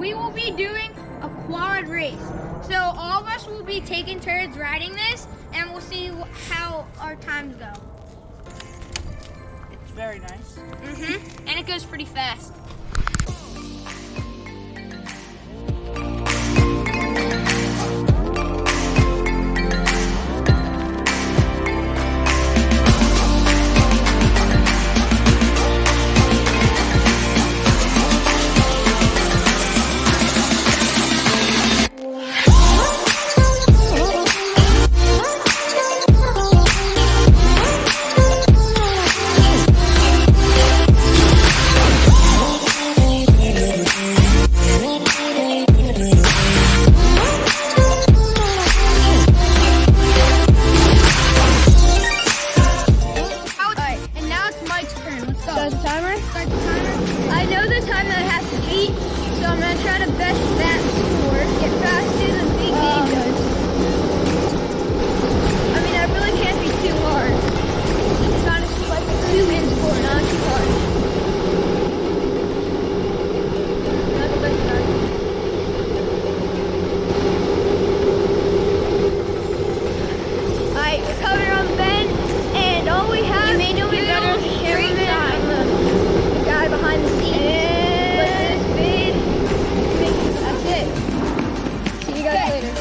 we will be doing a quad race. So all of us will be taking turns riding this, and we'll see how our times go. It's very nice. And it goes pretty fast. Start the timer? I know the time that I have to beat, so I'm going to try to best that score, get faster than Big Game does. I mean, I really can't be too hard. It's kind of like a 2-in score, not too hard. That's the best time. Alright, we're coming around the bend, and all we have is behind the scenes. And that's it. See you guys later.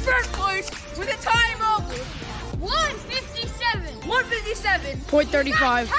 First place with a time of 1:57. 1:57. .35.